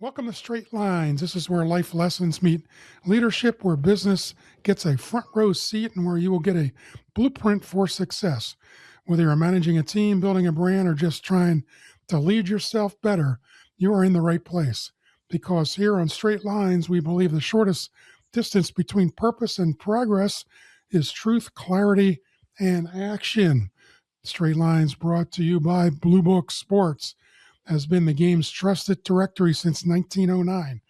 Welcome to Straight Lines. This is where life lessons meet leadership, where business gets a front row seat, and where you will get a blueprint for success. Whether you're managing a team, building a brand, or just trying to lead yourself better, you are in the right place. Because here on Straight Lines, we believe the shortest distance between purpose and progress is truth, clarity, and action. Straight Lines, brought to you by Blue Book Sports, has been the game's trusted directory since 1909.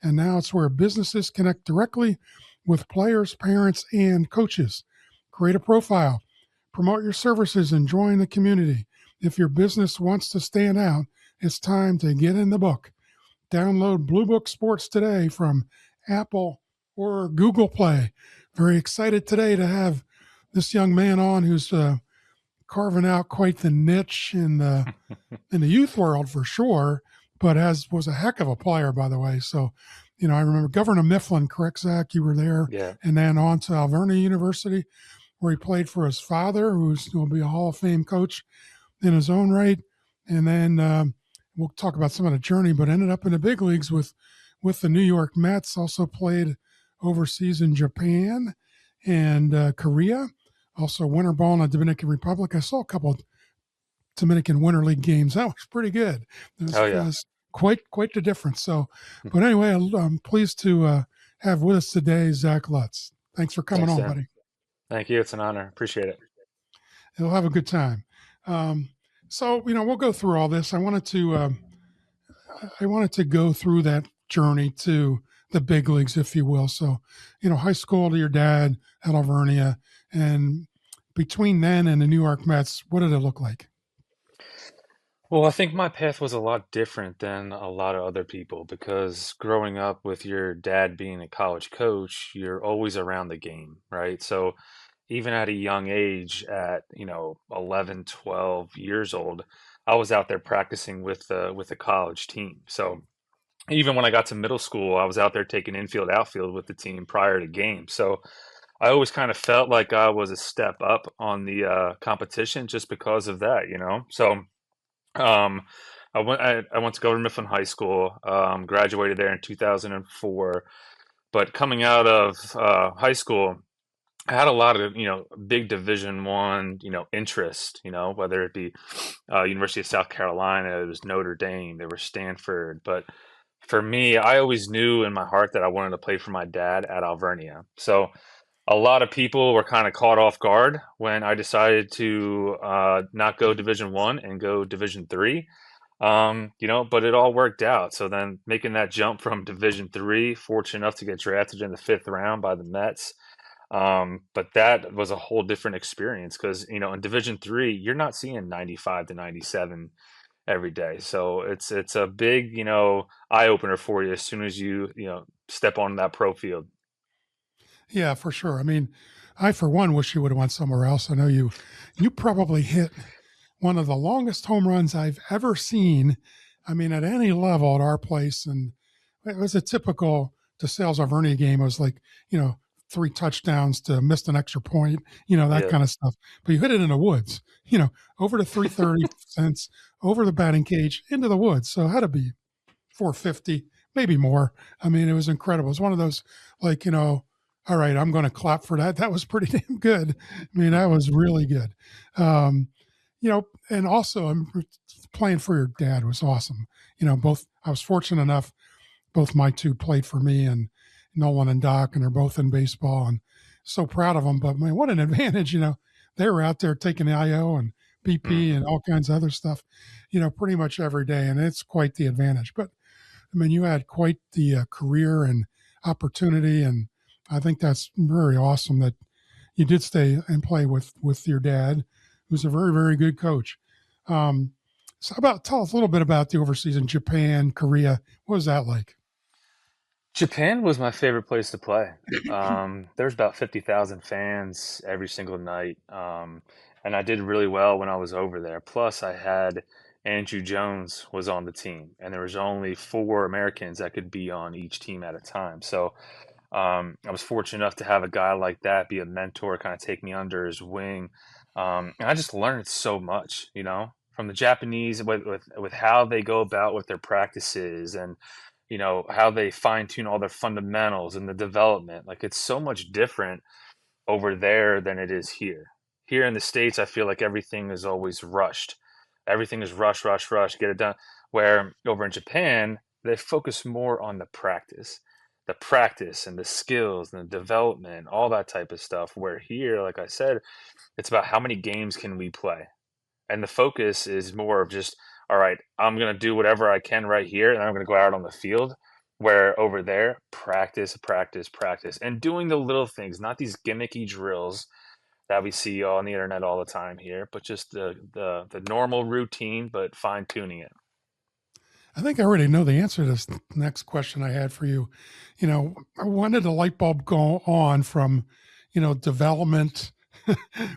And now it's where businesses connect directly with players, parents, and coaches. Create a profile, promote your services, and join the community. If your business wants to stand out, it's time to get in the book. Download Blue Book Sports today from Apple or Google Play. Very excited today to have this young man on who's carving out quite the niche in the youth world for sure, but was a heck of a player, by the way. So, I remember Governor Mifflin, correct, Zach? You were there, Yeah. and then on to Alvernia University, where he played for his father, who's going to be a Hall of Fame coach in his own right. And then we'll talk about some of the journey, but ended up in the big leagues with the New York Mets. Also played overseas in Japan and Korea. Also winter ball in the Dominican Republic. I saw a couple of Dominican Winter League games. That was pretty good. Oh It yeah. was quite the difference. So, but anyway, I'm pleased to have with us today Zach Lutz. Thanks for coming Thanks, on, Tim. buddy. Thank you. It's an honor. Appreciate it. We'll have a good time. Um, so, we'll go through all this. I wanted to go through that journey to the big leagues, if you will. So, high school to your dad at Alvernia, and between then and the New York Mets, what did it look like? Well, I think my path was a lot different than a lot of other people because growing up with your dad being a college coach, you're always around the game, right? So even at a young age, at 11, 12 years old, I was out there practicing with the college team. So even when I got to middle school, I was out there taking infield, outfield with the team prior to games. So I always kind of felt like I was a step up on the competition just because of that. So um, I went to Governor Mifflin High School, graduated there in 2004. But coming out of high school, I had a lot of big Division I interest. Whether it be University of South Carolina, it was Notre Dame, there was Stanford. But for me, I always knew in my heart that I wanted to play for my dad at Alvernia. So a lot of people were kind of caught off guard when I decided to not go Division I and go Division III. But it all worked out. So then making that jump from Division III, fortunate enough to get drafted in the fifth round by the Mets. But that was a whole different experience because, in Division III, you're not seeing 95 to 97 every day. So it's a big, eye opener for you as soon as you step on that pro field. Yeah, for sure. I for one wish you would have went somewhere else. I know you probably hit one of the longest home runs I've ever seen. At any level at our place, and it was a typical DeSales Alvernia game. It was like, three touchdowns to missed an extra point, that Yeah. kind of stuff. But you hit it in the woods, over the 330 cents, over the batting cage, into the woods. So it had to be 450, maybe more. It was incredible. It was one of those, like, all right, I'm going to clap for that. That was pretty damn good. That was really good. Um, and also playing for your dad was awesome. I was fortunate enough, both my two played for me, and Nolan and Doc, and they're both in baseball, and so proud of them. But man, what an advantage, they were out there taking the IO and BP Hmm. and all kinds of other stuff, pretty much every day. And it's quite the advantage. But you had quite the career and opportunity. And I think that's very awesome that you did stay and play with your dad, who's a very, very good coach. Um, so, tell us a little bit about the overseas in Japan, Korea. What was that like? Japan was my favorite place to play. There's about 50,000 fans every single night. And I did really well when I was over there. Plus, I had Andrew Jones was on the team, and there was only four Americans that could be on each team at a time. So I was fortunate enough to have a guy like that be a mentor, kind of take me under his wing. And I just learned so much, from the Japanese with how they go about with their practices and how they fine tune all their fundamentals and the development. Like it's so much different over there than it is here. Here in the States, I feel like everything is always rushed. Everything is rush, rush, rush, get it done. Where over in Japan, they focus more on the practice and the skills and the development, all that type of stuff. Where here, like I said, it's about how many games can we play. And the focus is more of just, all right, I'm going to do whatever I can right here, and I'm going to go out on the field. Where over there, practice, practice, practice, and doing the little things, not these gimmicky drills that we see on the internet all the time here, but just the normal routine, but fine tuning it. I think I already know the answer to this next question I had for you. When did the light bulb go on from, development,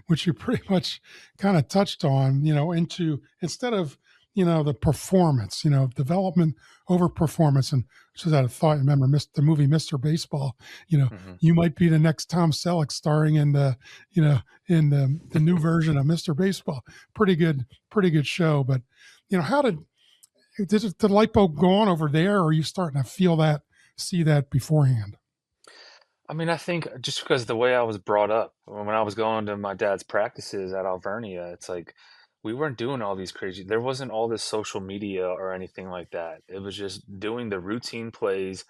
which you pretty much kind of touched on, into instead of, the performance, development over performance. And which is that thought, remember the movie Mr. Baseball, Hmm. you might be the next Tom Selleck starring in the new version of Mr. Baseball. Pretty good show. But, how did the light bulb go on over there, or are you starting to see that beforehand? I mean, I think just because the way I was brought up, when I was going to my dad's practices at Alvernia, it's like we weren't doing all these crazy, there wasn't all this social media or anything like that. It was just doing the routine plays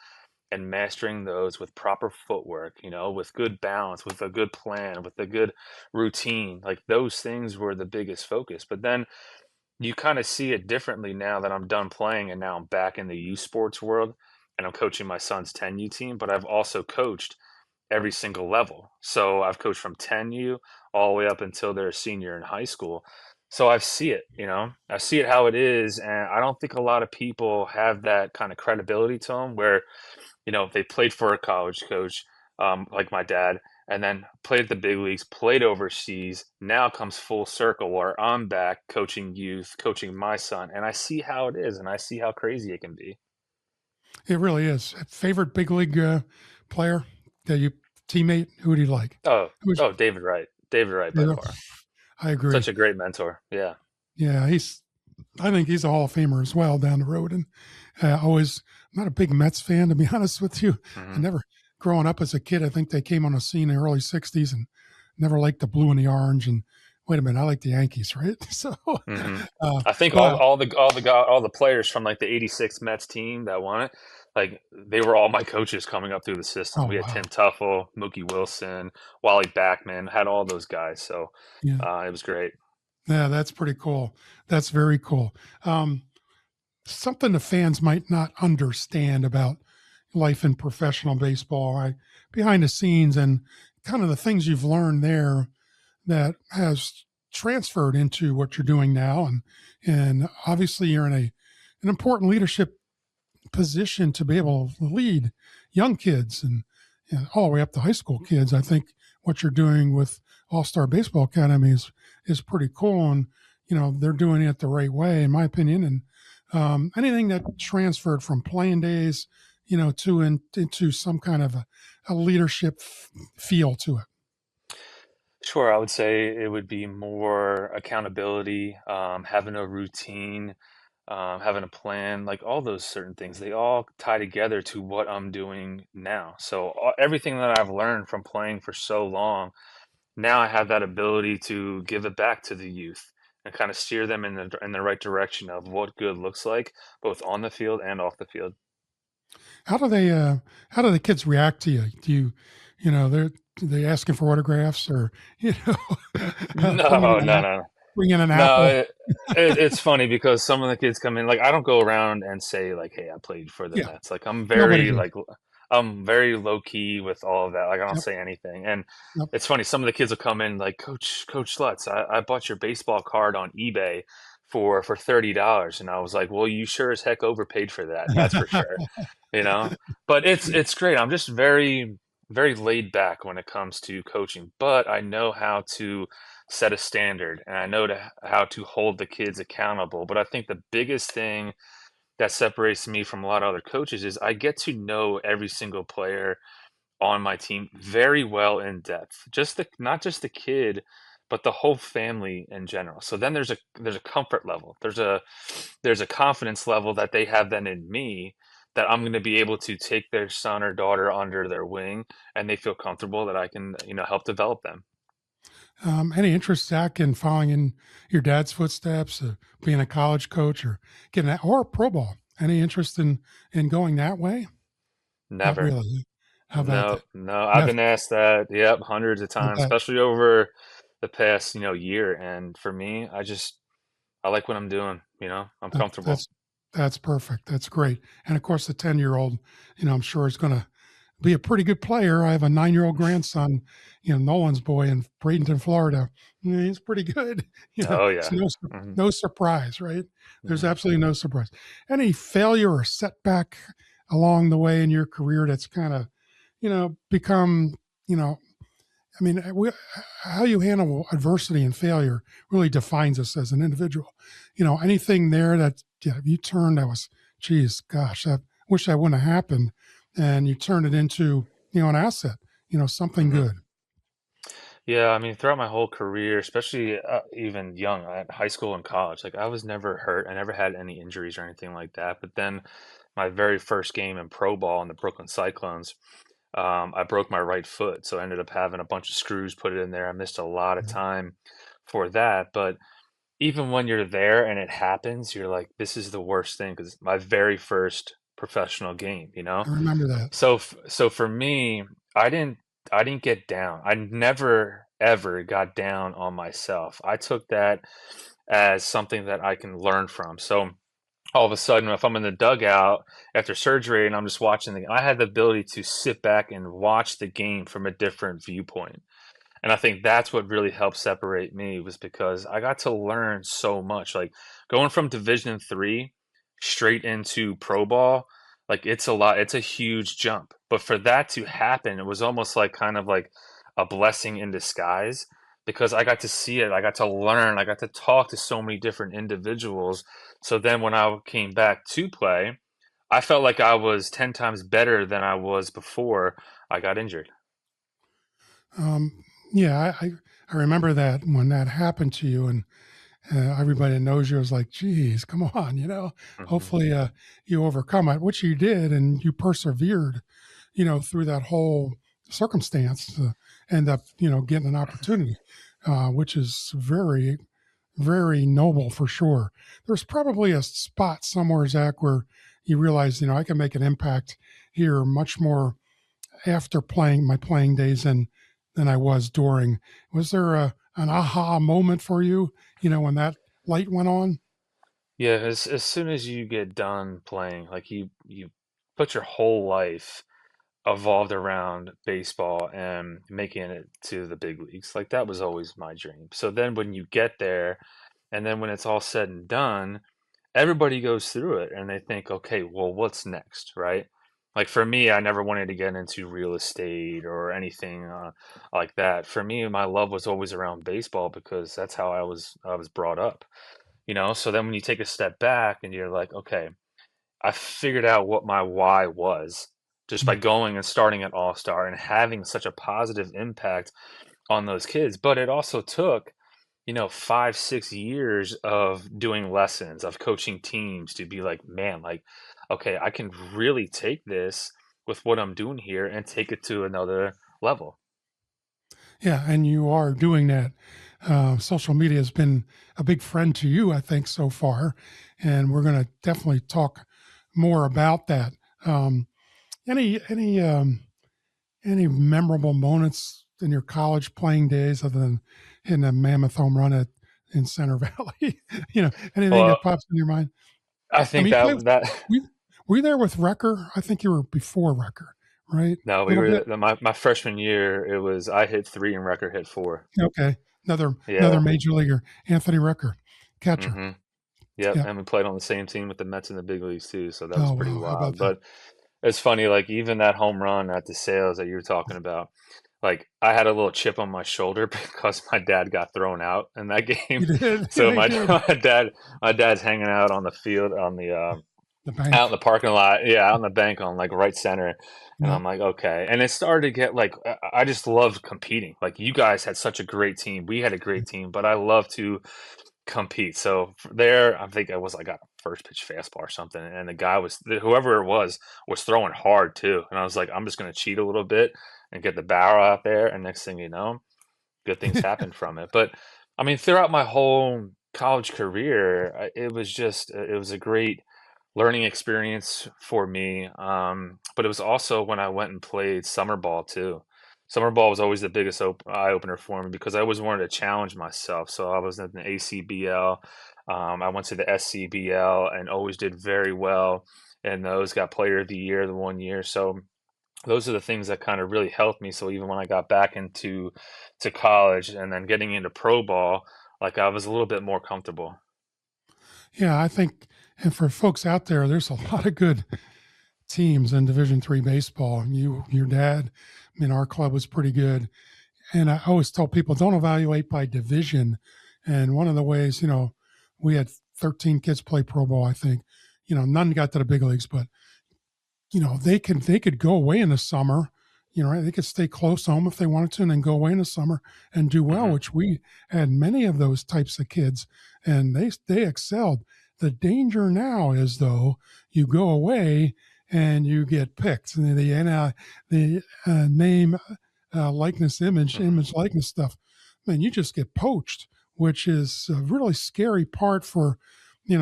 and mastering those with proper footwork, with good balance, with a good plan, with a good routine. Like those things were the biggest focus. But then you kind of see it differently now that I'm done playing and now I'm back in the youth sports world and I'm coaching my son's 10U team, but I've also coached every single level. So I've coached from 10U all the way up until they're a senior in high school. So I see it, I see it how it is. And I don't think a lot of people have that kind of credibility to them where they played for a college coach, like my dad, and then played at the big leagues, played overseas. Now comes full circle where I'm back coaching youth, coaching my son, and I see how it is, and I see how crazy it can be. It really is. Favorite big league player that you teammate? Who do you like? Oh, Who's oh, David Wright by yeah, far. I agree. Such a great mentor. Yeah. Yeah, I think he's a Hall of Famer as well down the road. And always, I'm not a big Mets fan, to be honest with you. I Hmm. never, growing up as a kid, I think they came on the scene in the early 60s and never liked the blue and the orange. And wait a minute, I like the Yankees, right? So, Hmm. uh, I think but all the players from like the '86 Mets team that won it, like they were all my coaches coming up through the system. oh, We had wow. Tim Tuffle, Mookie Wilson, Wally Backman, had all those guys. So Yeah. it was great. Yeah, that's pretty cool. That's very cool. Um, Something the fans might not understand about life in professional baseball, right? Behind the scenes and kind of the things you've learned there that has transferred into what you're doing now. And obviously you're in an important leadership position to be able to lead young kids and all the way up to high school kids. I think what you're doing with All Star Baseball Academy is pretty cool, and they're doing it the right way, in my opinion. And anything that transferred from playing days, into some kind of a leadership feel to it. Sure, I would say it would be more accountability, having a routine, having a plan, like all those certain things. They all tie together to what I'm doing now. So everything that I've learned from playing for so long, now I have that ability to give it back to the youth and kind of steer them in the right direction of what good looks like, both on the field and off the field. How do they? How do the kids react to you? They asking for autographs or bringing No, in no, no. bring in an No, apple? it's funny because some of the kids come in like I don't go around and say like, "Hey, I played for the Yeah, Mets." Like nobody does. I'm very low key with all of that. Like I don't Yep, say anything. And yep. it's funny, some of the kids will come in like, Coach Lutz, I bought your baseball card on eBay for $30." And I was like, "Well, you sure as heck overpaid for that. That's for sure." You know? But it's great. I'm just very laid back when it comes to coaching, but I know how to set a standard and I know how to hold the kids accountable. But I think the biggest thing that separates me from a lot of other coaches is I get to know every single player on my team very well in depth. Just the not just the kid, but the whole family in general. So then there's a comfort level. There's a confidence level that they have then in me that I'm going to be able to take their son or daughter under their wing and they feel comfortable that I can, help develop them. Any interest, Zach, in following in your dad's footsteps, being a college coach, or getting that, or pro ball? Any interest in going that way? Not Never. really. How about No, that? no. I've Never. been asked that, yep, hundreds of I times, bet. especially over the past, year. And for me, I like what I'm doing, I'm comfortable. That's perfect. That's great. And of course, the 10-year-old, I'm sure is going to be a pretty good player. I have a 9-year-old grandson, Nolan's boy in Bradenton, Florida. He's pretty good. Oh So yeah. Hmm. no surprise, right? There's Hmm. absolutely no surprise. Any failure or setback along the way in your career that's kind of, become, you know, I mean, how you handle adversity and failure really defines us as an individual. Anything there that you turned that was, geez, gosh, I wish that wouldn't have happened, and you turned it into, an asset, something Hmm. good. Yeah, I mean, throughout my whole career, especially even young, at high school and college, like I was never hurt. I never had any injuries or anything like that. But then my very first game in pro ball in the Brooklyn Cyclones, I broke my right foot. So I ended up having a bunch of screws put in there. I missed a lot of Yeah, time for that. But even when you're there and it happens, you're like, this is the worst thing because it's my very first professional game, you know? I remember that. So for me, I didn't I didn't get down. I never ever got down on myself. I took that as something that I can learn from. So all of a sudden, if I'm in the dugout after surgery and I'm just watching the, I had the ability to sit back and watch the game from a different viewpoint. And I think that's what really helped separate me was because I got to learn so much. Like going from Division III straight into pro ball, like it's a lot, it's a huge jump. But for that to happen, it was almost like kind of like a blessing in disguise because I got to see it, I got to learn, I got to talk to so many different individuals. So then when I came back to play, I felt like I was 10 times better than I was before I got injured. Um, yeah, I remember that when that happened to you, and everybody that knows you was like, "Geez, come on, Hmm. hopefully you overcome it," which you did, and you persevered, through that whole circumstance to end up, getting an opportunity, which is very, very noble for sure. There's probably a spot somewhere, Zach, where you realize, I can make an impact here much more after playing my playing days than I was during. Was there an aha moment for you, when that light went on? Yeah, as soon as you get done playing, like you put your whole life evolved around baseball and making it to the big leagues. Like that was always my dream. So then when you get there, and then when it's all said and done, everybody goes through it and they think, okay, well, what's next, right? Like for me, I never wanted to get into real estate or anything like that. For me, my love was always around baseball because that's how I was brought up, So then when you take a step back and you're like, okay, I figured out what my why was just by Mm. going and starting at All Star and having such a positive impact on those kids. But it also took, 5, 6 years of doing lessons, of coaching teams to be like, man, like, okay, I can really take this with what I'm doing here and take it to another level. Yeah, and you are doing that. Social media has been a big friend to you, I think, so far, and we're going to definitely talk more about that. Um, any memorable moments in your college playing days other than hitting a mammoth home run in Center Valley? Anything Well, that pops in your mind? I I think mean, you played, that we were you there with Wrecker? I think you were before Wrecker, right? no, A we little were bit. my freshman year. It was I hit three and Record hit four. Okay, another Yeah. major leaguer, Anthony Wrecker, catcher. Hmm. Yep, Yeah. and we played on the same team with the Mets in the big leagues too, so that was Oh pretty wow, how about wild. that? But it's funny, like even that home run at the sales that you were talking about, like I had a little chip on my shoulder because my dad got thrown out in that game. You did. So Yeah, you my did. my dad's hanging out on the field on the The out in bank. the parking lot, yeah, out in the bank on like right center. And Yeah. I'm like, okay. And it started to get like I just loved competing. Like you guys had such a great team. We had a great team, but I love to compete. So there, I think I was like a first pitch fastball or something, and the guy was whoever it was throwing hard too, and I was like, I'm just gonna cheat a little bit and get the barrel out there, and next thing you know, good things happened from it. But I mean, throughout my whole college career, it was just it was a great learning experience for me. But it was also when I went and played summer ball too. Summer ball was always the biggest eye opener for me because I always wanted to challenge myself. So I was in the ACBL. I went to the SCBL and always did very well. And those got Player of the Year the one year. So those are the things that kind of really helped me. So even when I got back into to college and then getting into pro ball, like I was a little bit more comfortable. Yeah, I think, and for folks out there, there's a lot of good teams in Division III baseball. Your dad, I mean, our club was pretty good. And I always tell people don't evaluate by division. And one of the ways, we had 13 kids play pro ball, I think. None got to the big leagues, but they could go away in the summer. Right? They could stay close home if they wanted to, and then go away in the summer and do well. Hmm. Which we had many of those types of kids, and they excelled. The danger now is though you go away and you get picked. The name, likeness, Hmm. image likeness stuff. Man, you just get poached, which is a really scary part for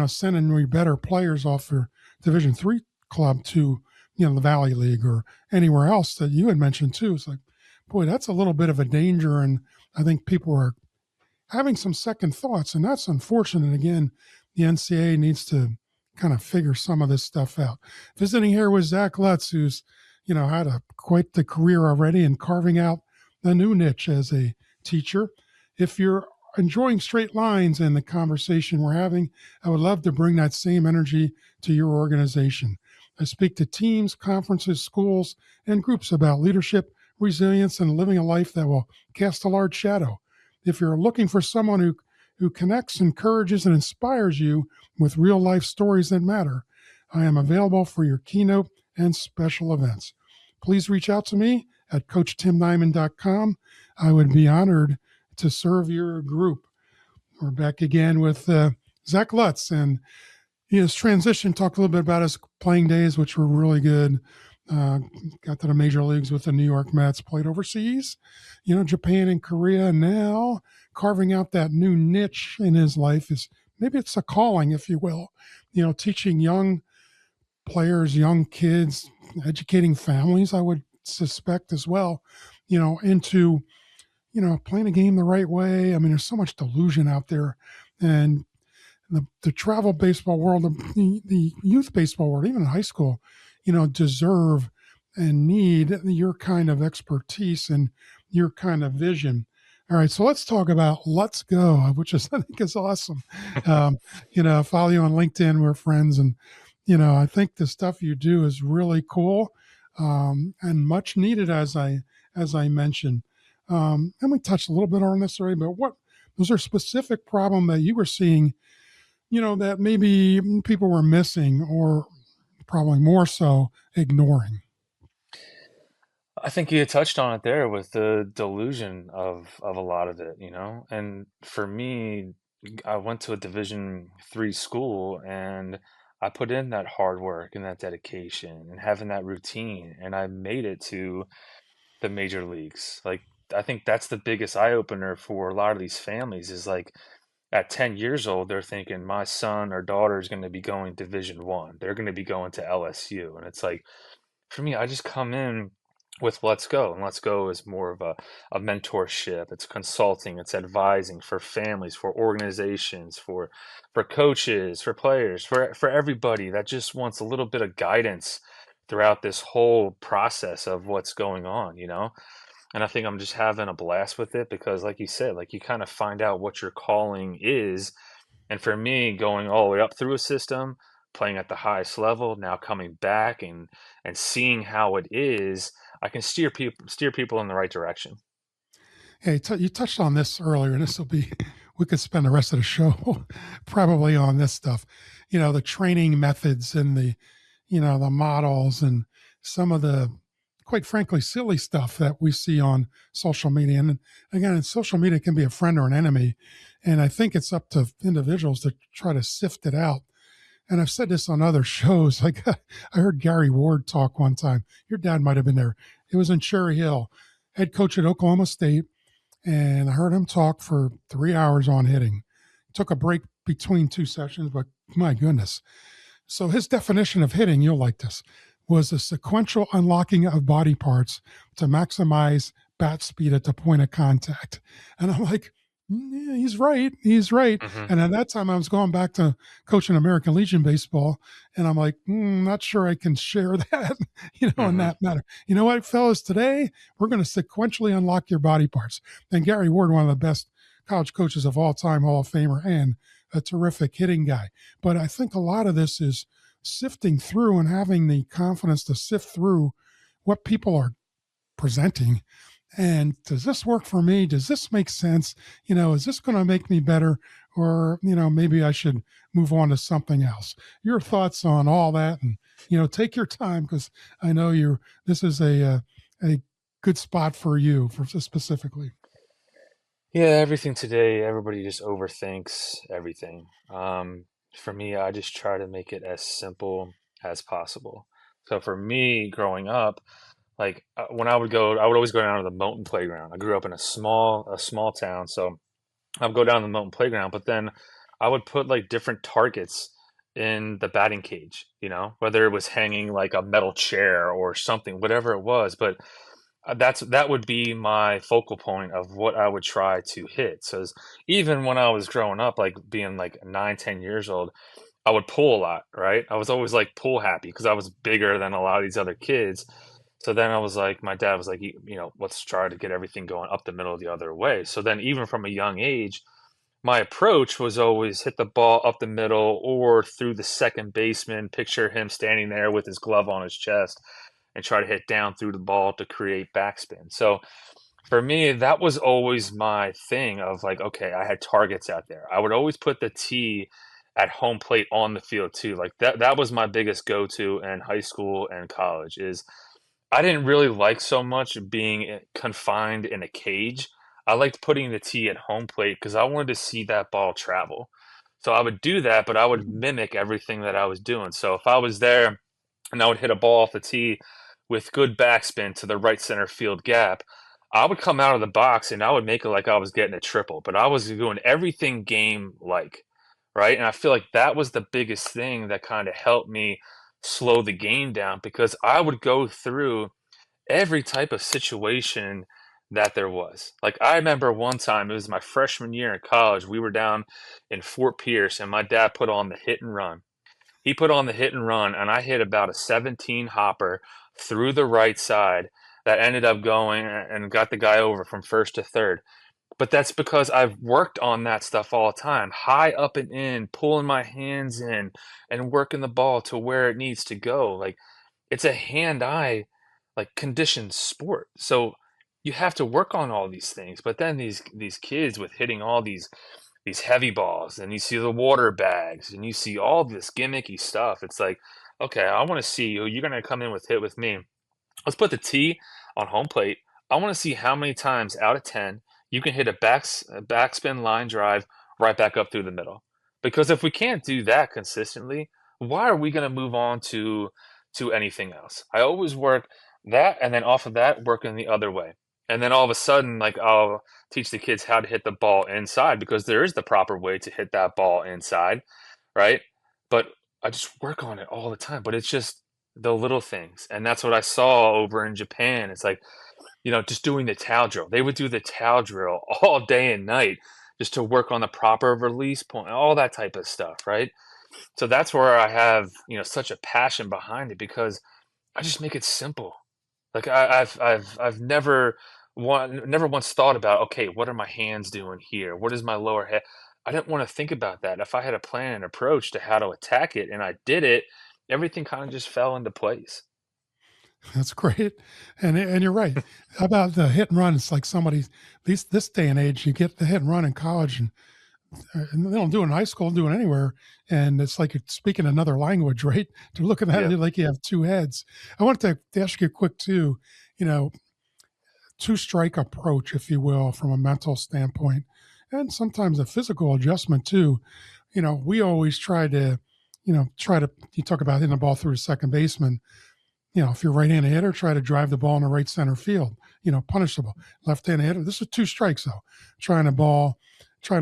sending your better players off their Division III club to the Valley League or anywhere else that you had mentioned too. It's like, boy, that's a little bit of a danger, and I think people are having some second thoughts, and that's unfortunate. Again, the NCAA needs to kind of figure some of this stuff out. Visiting here with Zach Lutz, who's had quite the career already and carving out a new niche as a teacher. If you're enjoying straight lines and the conversation we're having, I would love to bring that same energy to your organization. I speak to teams, conferences, schools, and groups about leadership, resilience, and living a life that will cast a large shadow. If you're looking for someone who connects, encourages, and inspires you with real life stories that matter, I am available for your keynote and special events. Please reach out to me at CoachTimNeiman.com. I would be honored to serve your group. We're back again with Zach Lutz, and his transition. Talked a little bit about his playing days, which were really good. Got to the major leagues with the New York Mets, played overseas, Japan and Korea. Now carving out that new niche in his life is maybe it's a calling, if you will, teaching young players, young kids, educating families, I would suspect as well, into, playing a game the right way. I mean, there's so much delusion out there. And the travel baseball world, the youth baseball world, even in high school, deserve and need your kind of expertise and your kind of vision. All right, so let's talk about Let's Go, which is I think is awesome. Um, follow you on LinkedIn. We're friends, and I think the stuff you do is really cool and much needed, as I mentioned. And we touched a little bit on this already, but what was there a specific problem that you were seeing that maybe people were missing or probably more so ignoring? I think you touched on it there with the delusion of a lot of it, you know? And for me, I went to a Division III school and I put in that hard work and that dedication and having that routine and I made it to the major leagues. Like I think that's the biggest eye opener for a lot of these families is like at 10 years old, they're thinking my son or daughter is going to be going Division 1. They're going to be going to LSU. And it's like for me, I just come in with Let's Go, and Let's Go is more of a mentorship. It's consulting, it's advising for families, for organizations, for coaches, for players, for everybody that just wants a little bit of guidance throughout this whole process of what's going on, you know? And I think I'm just having a blast with it because, like you said, like you kind of find out what your calling is. And for me, going all the way up through a system, playing at the highest level, now coming back and seeing how it is, I can steer people in the right direction. Hey, you touched on this earlier, and this will be, we could spend the rest of the show probably on this stuff. The training methods and the models and some of the, quite frankly, silly stuff that we see on social media. And again, social media can be a friend or an enemy. And I think it's up to individuals to try to sift it out. And I've said this on other shows. Like I heard Gary Ward talk one time. Your dad might have been there. It was in Cherry Hill, head coach at Oklahoma State, and I heard him talk for 3 hours on hitting. Took a break between two sessions, but my goodness. So his definition of hitting, you'll like this, was a sequential unlocking of body parts to maximize bat speed at the point of contact. And I'm like, yeah, he's right. He's right. Hmm. And at that time, I was going back to coaching American Legion baseball, and I'm like, not sure I can share that, in Hmm. that matter. You know what, fellas? Today we're going to sequentially unlock your body parts. And Gary Ward, one of the best college coaches of all time, Hall of Famer, and a terrific hitting guy. But I think a lot of this is sifting through and having the confidence to sift through what people are presenting. And does this work for me? Does this make sense? Is this going to make me better? Or, maybe I should move on to something else. Your thoughts on all that, and, take your time, because I know this is a good spot for you for specifically. Yeah, everything today, everybody just overthinks everything. For me, I just try to make it as simple as possible. So for me, growing up, like when I would always go down to the Mountain playground. I grew up in a small town, so I'd go down to the Mountain playground, but then I would put like different targets in the batting cage, whether it was hanging like a metal chair or something, whatever it was. But that would be my focal point of what I would try to hit. So even when I was growing up, like being like 9, 10 years old, I would pull a lot, right? I was always like pull happy because I was bigger than a lot of these other kids. So then I was like, my dad was like, let's try to get everything going up the middle the other way. So then even from a young age, my approach was always hit the ball up the middle or through the second baseman, picture him standing there with his glove on his chest and try to hit down through the ball to create backspin. So for me, that was always my thing of like, okay, I had targets out there. I would always put the tee at home plate on the field too. Like that was my biggest go-to in high school and college is I didn't really like so much being confined in a cage. I liked putting the tee at home plate because I wanted to see that ball travel. So I would do that, but I would mimic everything that I was doing. So if I was there and I would hit a ball off the tee with good backspin to the right center field gap, I would come out of the box and I would make it like I was getting a triple, but I was doing everything game like, right? And I feel like that was the biggest thing that kind of helped me slow the game down because I would go through every type of situation that there was. Like I remember one time, it was my freshman year in college. We were down in Fort Pierce and my dad put on the hit and run. He put on the hit and run, and I hit about a 17 hopper through the right side that ended up going and got the guy over from first to third. But that's because I've worked on that stuff all the time, high up and in, pulling my hands in and working the ball to where it needs to go. Like it's a hand-eye like conditioned sport. So you have to work on all these things. But then these kids with hitting all these heavy balls and you see the water bags and you see all this gimmicky stuff. It's like, okay, I want to see you. You're going to come in with hit with me. Let's put the tee on home plate. I want to see how many times out of 10 you can hit a backspin line drive right back up through the middle. Because if we can't do that consistently, why are we going to move on to anything else? I always work that and then off of that working the other way. And then all of a sudden like I'll teach the kids how to hit the ball inside because there is the proper way to hit that ball inside, right? But I just work on it all the time, but it's just the little things. And that's what I saw over in Japan. It's like, just doing the towel drill. They would do the towel drill all day and night just to work on the proper release point, all that type of stuff, right? So that's where I have, such a passion behind it because I just make it simple. Like I've never once thought about, okay, what are my hands doing here? What is my lower head? I didn't want to think about that. If I had a plan and approach to how to attack it and I did it, everything kind of just fell into place. That's great, and you're right. How about the hit and run? It's like somebody this day and age, you get the hit and run in college, and they don't do it in high school, do it anywhere, and it's like you're speaking another language, right? To look at that Yeah. like you have two heads. I wanted to ask you quick too, you know, two strike approach, if you will, from a mental standpoint, and sometimes a physical adjustment too. We always try to try to, you talk about hitting the ball through a second baseman. If you're right-handed hitter, try to drive the ball in the right center field. Punish the ball. Left-handed hitter, this is two strikes though. Trying to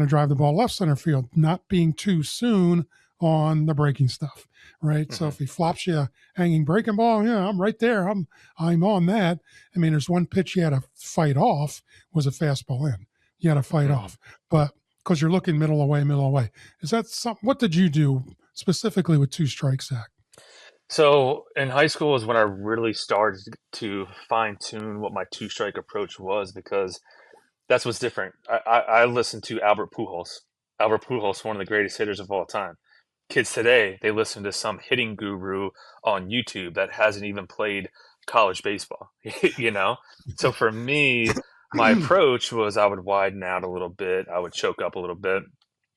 drive the ball left center field, not being too soon on the breaking stuff, right? So Hmm. if he flops you a hanging breaking ball, yeah, I'm right there. I'm on that. I mean, there's one pitch you had to fight off was a fastball in. You had to fight Hmm. off, but because you're looking middle away, middle away. Is that something? What did you do specifically with two strikes, Zach? So in high school is when I really started to fine tune what my two strike approach was because that's what's different. I listened to Albert Pujols. Albert Pujols, one of the greatest hitters of all time. Kids today, they listen to some hitting guru on YouTube that hasn't even played college baseball, you know? So for me, my approach was I would widen out a little bit, I would choke up a little bit,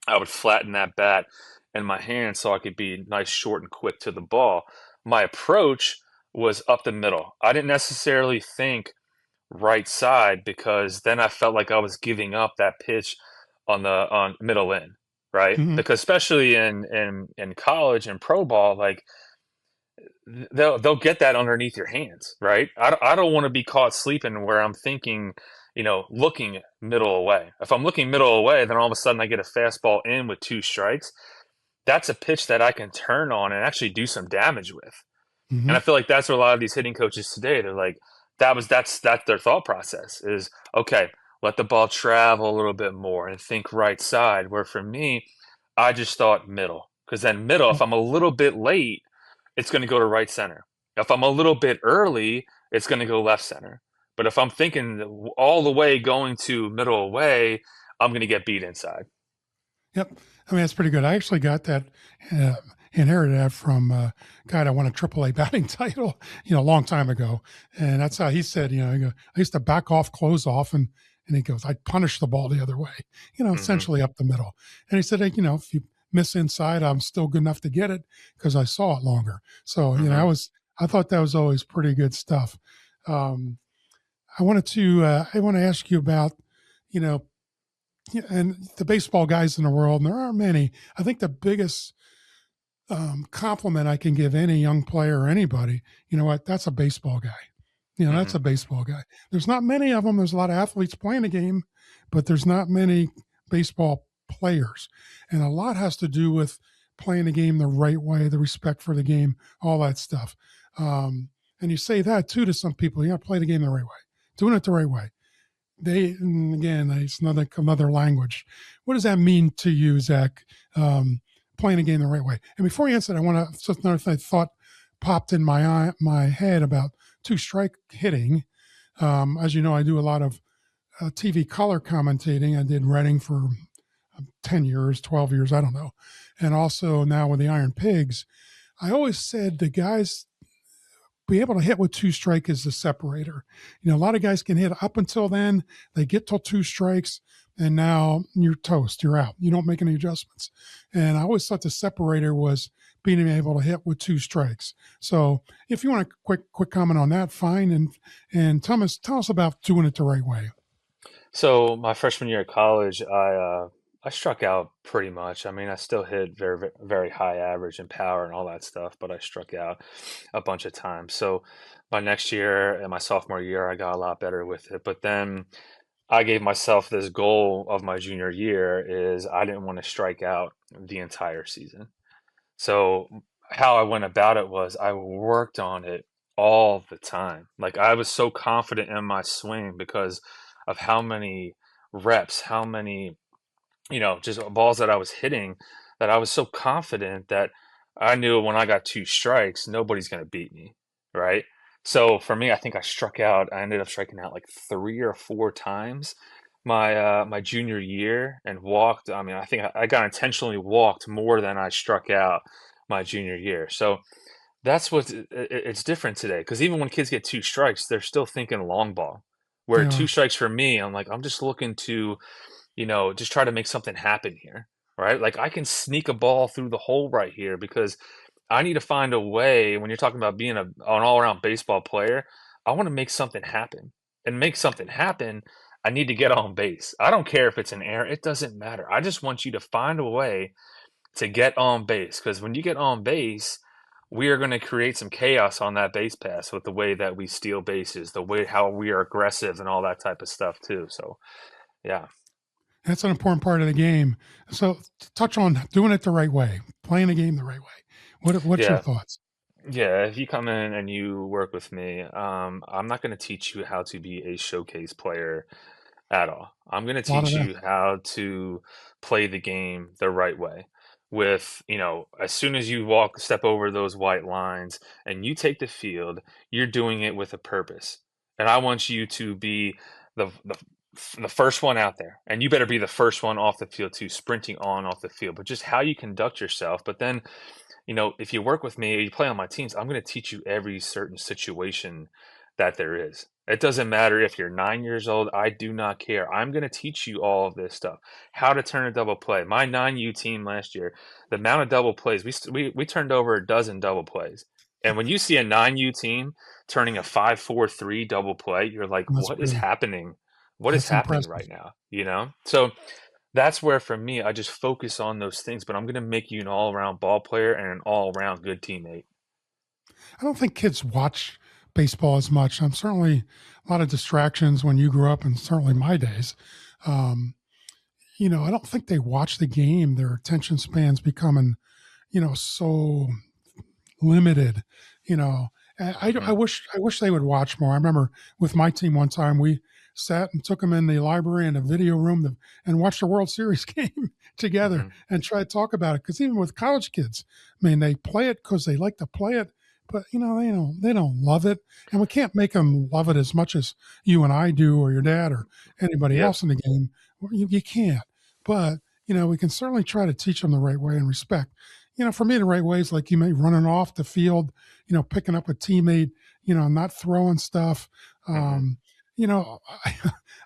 I would flatten that bat in my hand so I could be nice, short, and quick to the ball. My approach was up the middle. I didn't necessarily think right side because then I felt like I was giving up that pitch on middle in, right? Hmm. Because especially in college and pro ball, like they'll get that underneath your hands, right? I don't want to be caught sleeping where I'm thinking, looking middle away. If I'm looking middle away, then all of a sudden I get a fastball in with two strikes. That's a pitch that I can turn on and actually do some damage with. And Hmm. I feel like that's what a lot of these hitting coaches today, they're like, that's their thought process is okay, let the ball travel a little bit more and think right side. Where for me, I just thought middle. Because then middle, if I'm a little bit late, it's going to go to right center. If I'm a little bit early, it's going to go left center. But if I'm thinking all the way going to middle away, I'm going to get beat inside. Yep. I mean, that's pretty good. I actually got that, uh, inherited that from a guy that won a AAA batting title, a long time ago. And that's how he said, I used to back off, close off, and he goes, I'd punish the ball the other way, Hmm. essentially up the middle. And he said, hey, if you miss inside, I'm still good enough to get it because I saw it longer. So, Hmm. I thought that was always pretty good stuff. Um, I want to ask you about, you know, yeah, and the baseball guys in the world, and there are many. I think the biggest compliment I can give any young player or anybody, you know what, that's a baseball guy. That's Hmm. a baseball guy. There's not many of them. There's a lot of athletes playing the game, but there's not many baseball players. And a lot has to do with playing the game the right way, the respect for the game, all that stuff. And you say that too to some people, you got to play the game the right way, doing it the right way. Again, it's another language. What does that mean to you, Zach? Playing a game the right way. And before you answer that, I want to just another thought popped in my head about two strike hitting. As you know, I do a lot of TV color commentating. I did writing for 10 years, 12 years, I don't know, and also now with the Iron Pigs. I always said the guys be able to hit with two strike is the separator. A lot of guys can hit up until then. They get till two strikes, and now you're toast. You're out. You don't make any adjustments. And I always thought the separator was being able to hit with two strikes. So if you want a quick comment on that, fine. And tell us about doing it the right way. So my freshman year of college, I struck out pretty much. I mean, I still hit very high average and power and all that stuff, but I struck out a bunch of times. So my next year and my sophomore year, I got a lot better with it. But then I gave myself this goal of my junior year is I didn't want to strike out the entire season. So how I went about it was I worked on it all the time. Like I was so confident in my swing because of how many reps, how many, just balls that I was hitting that I was so confident that I knew when I got two strikes, nobody's going to beat me, right? So for me, I think I ended up striking out like three or four times my junior year and walked. I mean, I think I got intentionally walked more than I struck out my junior year. So that's it's different today because even when kids get two strikes, they're still thinking long ball. They Where two are. strikes for me, I'm like, I'm just looking to, just try to make something happen here, right? Like I can sneak a ball through the hole right here because I need to find a way when you're talking about being an all-around baseball player, I want to make something happen. And make something happen, I need to get on base. I don't care if it's an error, it doesn't matter. I just want you to find a way to get on base. Because when you get on base, we are going to create some chaos on that base pass with the way that we steal bases, the way how we are aggressive and all that type of stuff too. So yeah. That's an important part of the game. So touch on doing it the right way, playing the game the right way. What's your Yeah. thoughts? Yeah, if you come in and you work with me, I'm not going to teach you how to be a showcase player at all. I'm going to A lot of teach that. you how to play the game the right way. With, as soon as you step over those white lines and you take the field, you're doing it with a purpose. And I want you to be the the first one out there, and you better be the first one off the field too, sprinting on off the field. But just how you conduct yourself. But then if you work with me or you play on my teams, I'm going to teach you every certain situation that there is. It doesn't matter if you're 9 years old. I do not care. I'm going to teach you all of this stuff. How to turn a double play. My 9U team last year, the amount of double plays, we turned over a dozen double plays. And when you see a 9U team turning a 5-4-3 double play, you're like, That's what is really happening? What is that's happening impressive. right now? So that's where for me, I just focus on those things, but I'm going to make you an all around ball player and an all around good teammate. I don't think kids watch baseball as much. I'm certainly a lot of distractions when you grew up, and certainly my days. Um, I don't think they watch the game. Their attention spans becoming, so limited. You know, I Hmm. wish they would watch more. I remember with my team one time we sat and took them in the library and a video room and watched a World Series game together Hmm. and try to talk about it. Because even with college kids, I mean, they play it because they like to play it, but they don't love it, and we can't make them love it as much as you and I do, or your dad, or anybody Yep. else in the game. You can't, but we can certainly try to teach them the right way and respect. For me, the right way is like you may running off the field, picking up a teammate, not throwing stuff. Hmm. Um, I,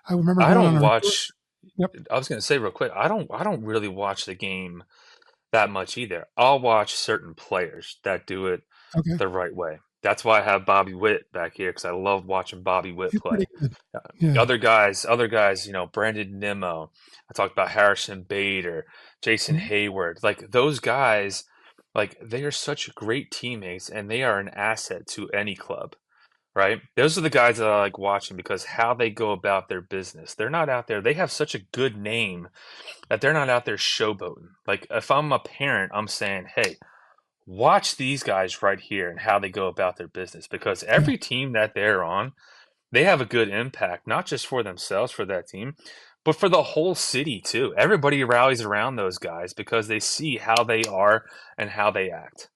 I remember I going on don't a recruit. watch. Yep. I was going to say real quick, I don't really watch the game that much either. I'll watch certain players that do it Okay. the right way. That's why I have Bobby Witt back here because I love watching Bobby Witt He's play. pretty good. Uh, Yeah. other guys, Brandon Nimmo. I talked about Harrison Bader, Jason Mhm. Hayward. Like those guys, like they are such great teammates and they are an asset to any club, right? Those are the guys that I like watching because how they go about their business. They're not out there. They have such a good name that they're not out there showboating. Like if I'm a parent, I'm saying, hey, watch these guys right here and how they go about their business because Yeah. every team that they're on, they have a good impact, not just for themselves, for that team, but for the whole city too. Everybody rallies around those guys because they see how they are and how they act.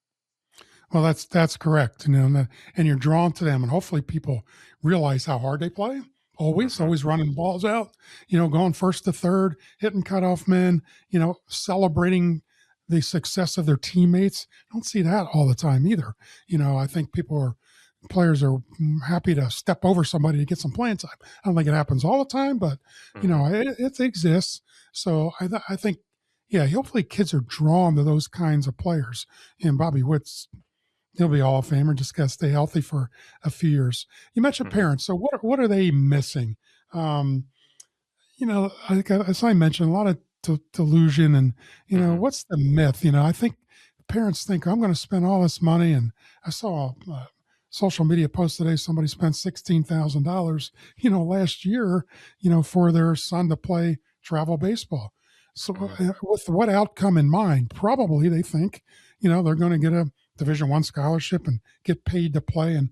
Well, that's correct. And you're drawn to them, and hopefully people realize how hard they play. Hmm. Always running balls out, going first to third, hitting cutoff men, celebrating the success of their teammates. I don't see that all the time either. I think players are happy to step over somebody to get some playing time. I don't think it happens all the time, but Hmm. it exists. So I think, yeah, hopefully kids are drawn to those kinds of players. And Bobby Witt's He'll be Hall of Famer. Just got to stay healthy for a few years. You mentioned Hmm. parents. So what are they missing? Um, as I mentioned, a lot of delusion, and Hmm. what's the myth? I think parents think I'm going to spend all this money, and I saw a social media post today. Somebody spent $16,000, last year, for their son to play travel baseball. So, Hmm. with what outcome in mind? Probably they think, they're going to get a Division I scholarship and get paid to play, and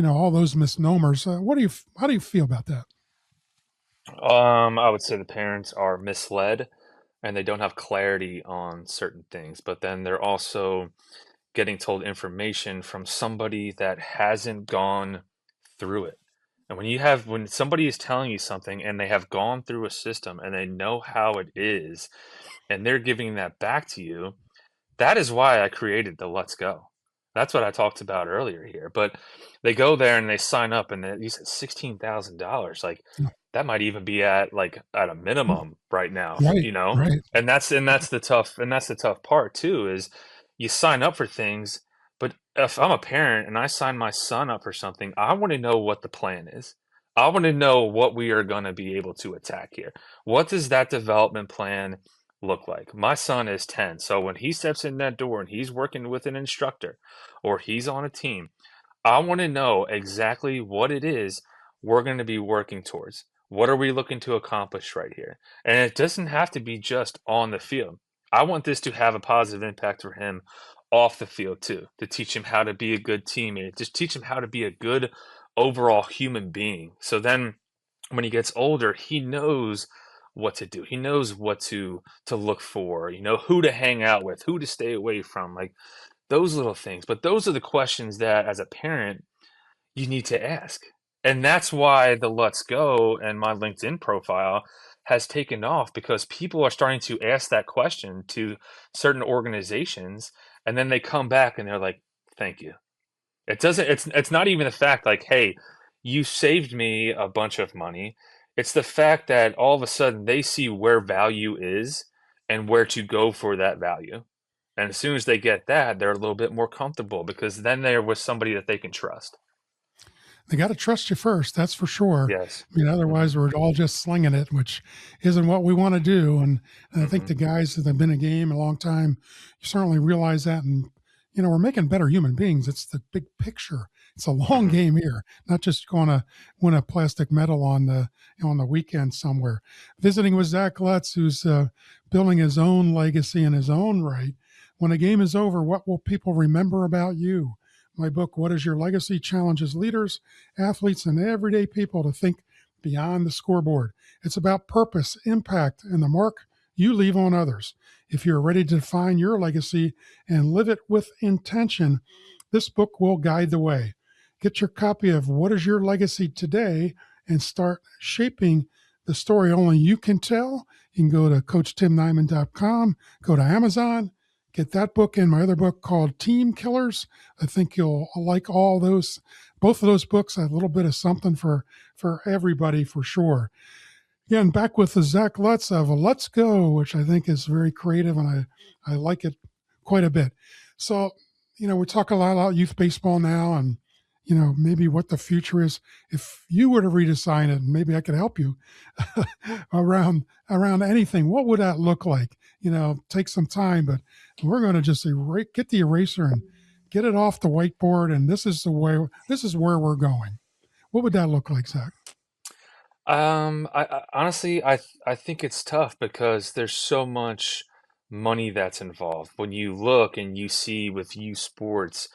all those misnomers. How do you feel about that? I would say the parents are misled and they don't have clarity on certain things, but then they're also getting told information from somebody that hasn't gone through it. And when somebody is telling you something and they have gone through a system and they know how it is and they're giving that back to you, that is why I created the Let's Go. That's what I talked about earlier here. But they go there and they sign up and you said $16,000. Like that might even be at a Yeah. minimum right now, Right, right. And that's the tough part too, is you sign up for things, but if I'm a parent and I sign my son up for something, I want to know what the plan is. I want to know what we are going to be able to attack here. What does that development plan look like? My son is 10, so when he steps in that door and he's working with an instructor or he's on a team, I want to know exactly what it is we're going to be working towards. What are we looking to accomplish right here? And it doesn't have to be just on the field. I want this to have a positive impact for him off the field too, to teach him how to be a good teammate, just teach him how to be a good overall human being. So then when he gets older, he knows what to do. He knows what to look for, who to hang out with, who to stay away from, like those little things. But those are the questions that as a parent you need to ask. And that's why the Let's Go and my LinkedIn profile has taken off because people are starting to ask that question to certain organizations and then they come back and they're like, "Thank you." It's not even the fact like, "Hey, you saved me a bunch of money." It's the fact that all of a sudden they see where value is and where to go for that value. And as soon as they get that, they're a little bit more comfortable because then they're with somebody that they can trust. They got to trust you first, that's for sure. Yes. I mean, Mhm. otherwise we're all just slinging it, which isn't what we want to do. And I think Mhm. the guys that have been in a game a long time, you certainly realize that. And we're making better human beings. It's the big picture. It's a long Mhm. game here, not just going to win a plastic medal on the weekend somewhere. Visiting with Zach Lutz, who's building his own legacy in his own right. When a game is over, what will people remember about you? My book, What is Your Legacy? Challenges leaders, athletes, and everyday people to think beyond the scoreboard. It's about purpose, impact, and the mark you leave on others. If you're ready to define your legacy and live it with intention, this book will guide the way. Get your copy of What is Your Legacy today and start shaping the story only you can tell. You can go to CoachTimNeiman.com, go to Amazon, get that book and my other book called Team Killers. I think you'll like all those, both of those books. A little bit of something for everybody for sure. Again, back with the Zach Lutz of Let's Go, which I think is very creative and I like it quite a bit. So, we talk a lot about youth baseball now and, maybe what the future is. If you were to redesign it, maybe I could help you around anything. What would that look like? Take some time, but we're going to just get the eraser and get it off the whiteboard. And this is where we're going. What would that look like, Zach? I honestly, I think it's tough because there's so much money that's involved. When you look and you see with youth sports,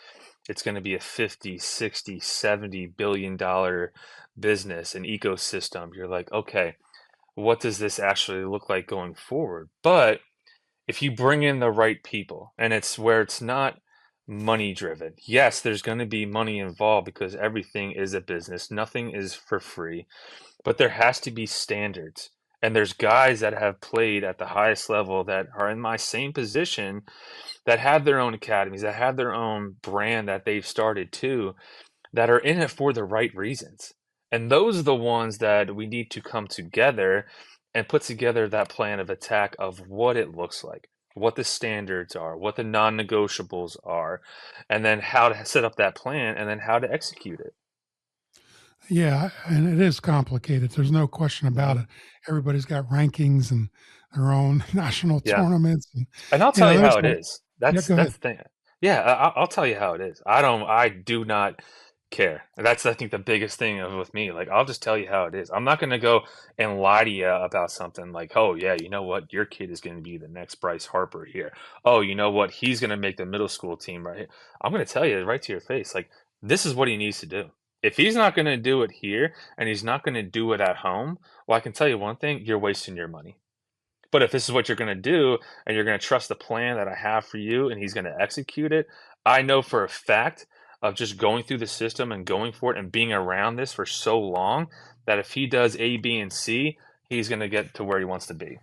it's going to be a 50, 60, 70 billion dollar business and ecosystem. You're like, okay, what does this actually look like going forward? But if you bring in the right people and it's where it's not money driven, yes, there's going to be money involved because everything is a business, nothing is for free, but there has to be standards. And there's guys that have played at the highest level that are in my same position that have their own academies, that have their own brand that they've started too, that are in it for the right reasons. And those are the ones that we need to come together and put together that plan of attack of what it looks like, what the standards are, what the non negotiables are, and then how to set up that plan and then how to execute it. Yeah, and it is complicated. There's no question about Hmm. it. Everybody's got rankings and their own national Yeah. tournaments, and And I'll tell you how there's it is. yeah. Go That's ahead. the thing. Yeah, I'll tell you how it is. I do not care. That's I think the biggest thing of with me. Like I'll just tell you how it is. I'm not gonna go and lie to you about something like, oh yeah, you know what, your kid is gonna be the next Bryce Harper here. Oh, you know what, he's gonna make the middle school team right here. I'm gonna tell you right to your face, like this is what he needs to do. If he's not gonna do it here and he's not gonna do it at home, well, I can tell you one thing, you're wasting your money. But if this is what you're gonna do and you're gonna trust the plan that I have for you and he's gonna execute it, I know for a fact of just going through the system and going for it and being around this for so long that if he does A, B, and C, he's gonna get to where he wants to be.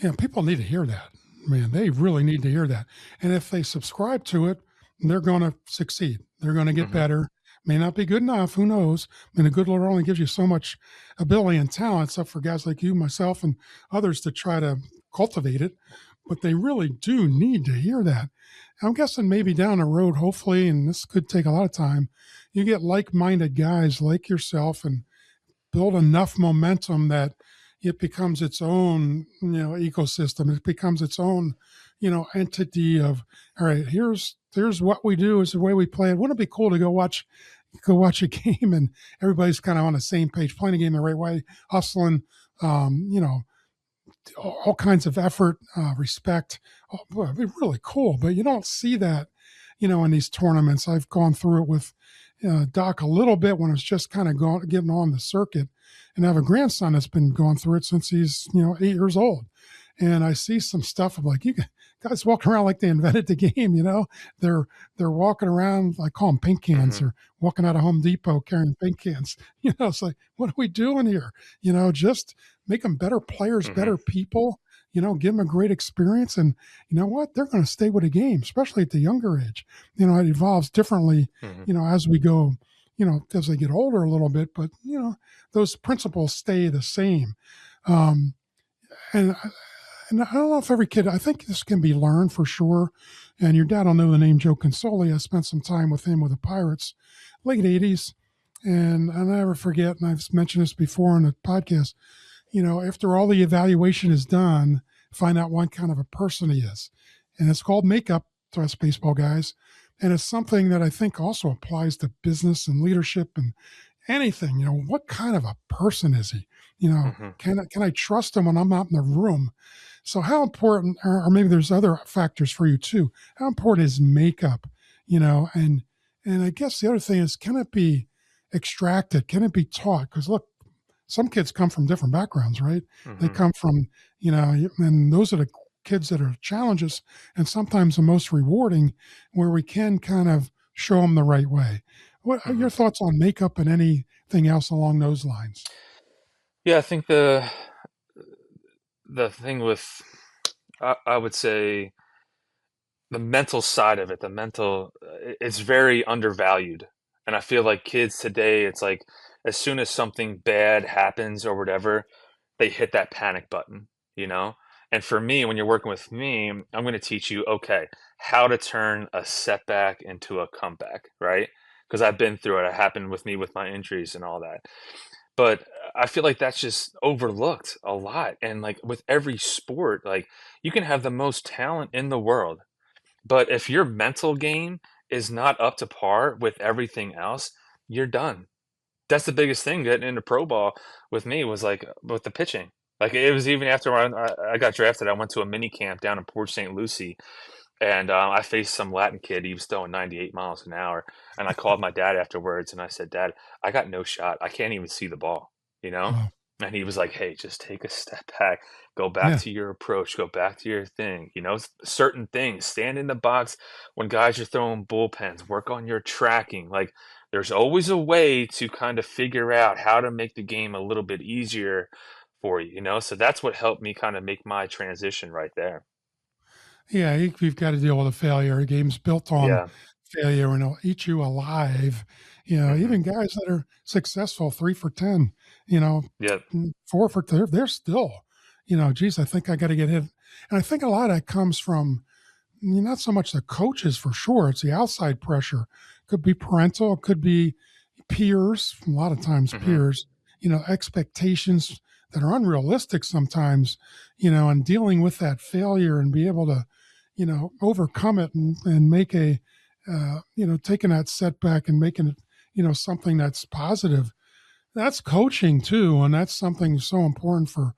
Yeah, people need to hear that. Man, they really need to hear that. And if they subscribe to it, they're going to succeed. They're going to get Mhm. better. May not be good enough. Who knows? I mean, the good Lord only gives you so much ability and talent, except for guys like you, myself, and others to try to cultivate it. But they really do need to hear that. I'm guessing maybe down the road, hopefully, and this could take a lot of time, you get like minded guys like yourself and build enough momentum that it becomes its own, ecosystem. It becomes its own, entity of, all right, here's what we do, is the way we play it. Wouldn't it be cool to go watch a game and everybody's kind of on the same page, playing a game the right way, hustling, um, you know, all kinds of effort, respect. Oh, boy, it'd be really cool. But you don't see that, in these tournaments. I've gone through it with Doc a little bit when it's just kind of getting on the circuit, and I have a grandson that's been going through it since he's 8 years old. And I see some stuff. I'm like, you guys walking around like they invented the game. They're walking around. I call them paint cans. Hmm. They're walking out of Home Depot carrying paint cans. It's like, what are we doing here? Just make them better players, Hmm. better people. Give them a great experience, and you know what? They're going to stay with the game, especially at the younger age. It evolves differently. Hmm. As we go. As they get older a little bit, but those principles stay the same. Um, and and I don't know if every kid, I think this can be learned for sure. And your dad will know the name Joe Consoli. I spent some time with him with the Pirates, late 80s. And I'll never forget, and I've mentioned this before in the podcast, after all the evaluation is done, find out what kind of a person he is. And it's called makeup to us baseball guys. And it's something that I think also applies to business and leadership and anything. What kind of a person is he? Hmm. Can I trust him when I'm not in the room? So how important, or maybe there's other factors for you too. How important is makeup? And I guess the other thing is, can it be extracted? Can it be taught? Because look, some kids come from different backgrounds, right? They Hmm. come from, and those are the kids that are challenges, and sometimes the most rewarding, where we can kind of show them the right way. What are Hmm. your thoughts on makeup and anything else along those lines? Yeah, I think the thing with I would say the mental side of it, the mental, it's very undervalued. And I feel like kids today, it's like as soon as something bad happens or whatever, they hit that panic button, you know? And for me, when you're working with me, I'm going to teach you, okay, how to turn a setback into a comeback, right? Because I've been through it. It happened with me with my injuries and all that. But I feel like that's just overlooked a lot. And like with every sport, like you can have the most talent in the world, but if your mental game is not up to par with everything else, you're done. That's the biggest thing getting into pro ball with me was like with the pitching. Like it was even after I got drafted, I went to a mini camp down in Port St. Lucie, and I faced some Latin kid. He was throwing 98 miles an hour, and I called my dad afterwards, and I said, "Dad, I got no shot. I can't even see the ball," you know. Wow. And he was like, "Hey, just take a step back, go back Yeah. to your approach, go back to your thing. Certain things. Stand in the box when guys are throwing bullpens. Work on your tracking. Like, there's always a way to kind of figure out how to make the game a little bit easier for you. So that's what helped me kind of make my transition right there. Yeah, we've got to deal with a failure. A game's built on Yeah. failure, and it'll eat you alive. Hmm. Even guys that are successful, 3 for 10, you know, Yep. 4 for 10, they're still, geez, I think I got to get hit. And I think a lot of that comes from not so much the coaches for sure. It's the outside pressure. Could be parental, it could be peers, a lot of times Hmm. peers, expectations that are unrealistic sometimes, and dealing with that failure and be able to, overcome it and make taking that setback and making it, something that's positive. That's coaching too. And that's something so important for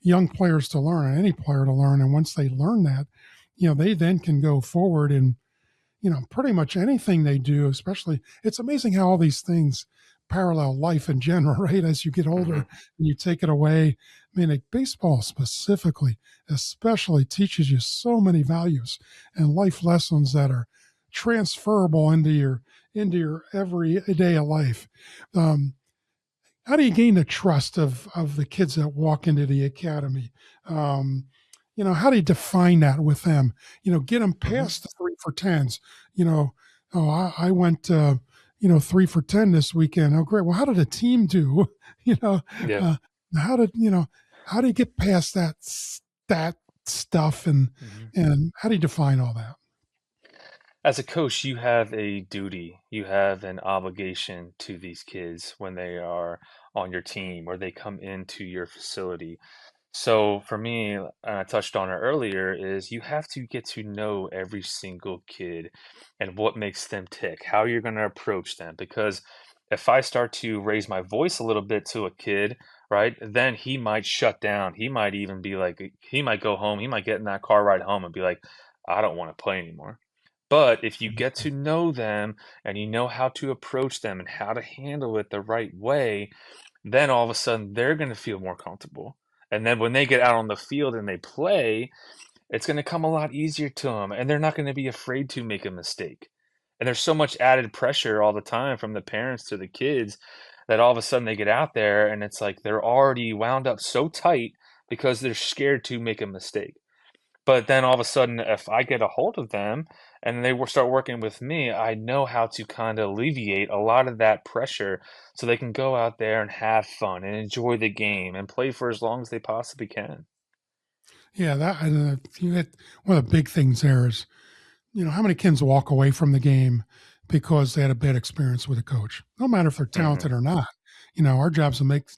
young players to learn, and any player to learn. And once they learn that, they then can go forward and pretty much anything they do, especially, it's amazing how all these things parallel life in general, right? As you get Hmm. older and you take it away. I mean, like baseball specifically, especially teaches you so many values and life lessons that are transferable into your everyday life. Um, how do you gain the trust of the kids that walk into the academy? Um, how do you define that with them? Get them Hmm. past the 3 for 10s. You know, oh, I went 3 for 10 this weekend. Oh, great. Well, how did the team do? you know, Yeah. uh, how did how do you get past that stuff, and Hmm. how do you define all that? As a coach, you have a duty, you have an obligation to these kids when they are on your team or they come into your facility. So for me, and I touched on it earlier, is you have to get to know every single kid and what makes them tick, how you're going to approach them. Because if I start to raise my voice a little bit to a kid, right, then he might shut down. He might even be like, he might go home. He might get in that car ride home and be like, I don't want to play anymore. But if you get to know them and you know how to approach them and how to handle it the right way, then all of a sudden they're going to feel more comfortable. And then when they get out on the field and they play, it's going to come a lot easier to them and they're not going to be afraid to make a mistake. And there's so much added pressure all the time from the parents to the kids that all of a sudden they get out there and it's like they're already wound up so tight because they're scared to make a mistake. But then all of a sudden, if I get a hold of them and they will start working with me, I know how to kind of alleviate a lot of that pressure so they can go out there and have fun and enjoy the game and play for as long as they possibly can. Yeah, that and you hit one of the big things there is, how many kids walk away from the game because they had a bad experience with a coach, no matter if they're Hmm. talented or not. Our job's to make,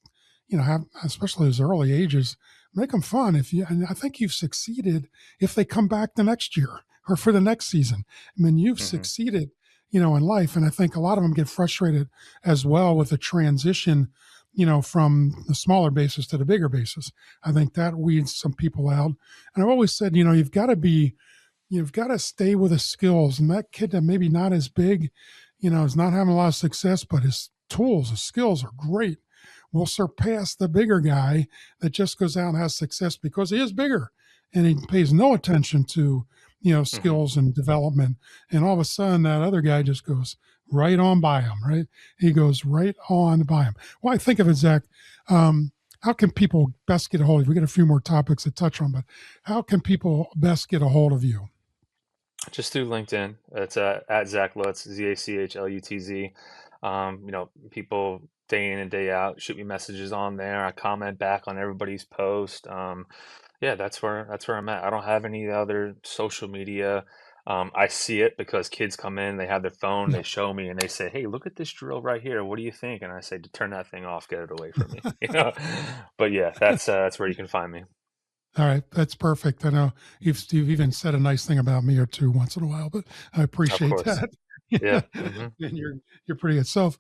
have, especially those early ages, make them fun. And I think you've succeeded if they come back the next year or for the next season. I mean, you've Hmm. succeeded, in life. And I think a lot of them get frustrated as well with the transition, from the smaller bases to the bigger bases. I think that weeds some people out. And I've always said, you've got to stay with the skills. And that kid that maybe not as big, is not having a lot of success, but his tools, his skills are great, will surpass the bigger guy that just goes out and has success because he is bigger and he pays no attention to, Hmm. skills and development. And all of a sudden, that other guy just goes right on by him, right? He goes right on by him. Well, I think of it, Zach. How can people best get a hold of you? We got a few more topics to touch on, but how can people best get a hold of you? Just through LinkedIn. It's at Zach Lutz, Zachlutz. People day in and day out shoot me messages on there. I comment back on everybody's post. Yeah, that's where I'm at. I don't have any other social media. I see it because kids come in, they have their phone, Yeah. they show me, and they say, "Hey, look at this drill right here. What do you think?" And I say, "To turn that thing off, get it away from me." You know. But yeah, that's where you can find me. All right, that's perfect. I know you've even said a nice thing about me or two once in a while, but I Of appreciate course. that. Yeah. And you're pretty good. So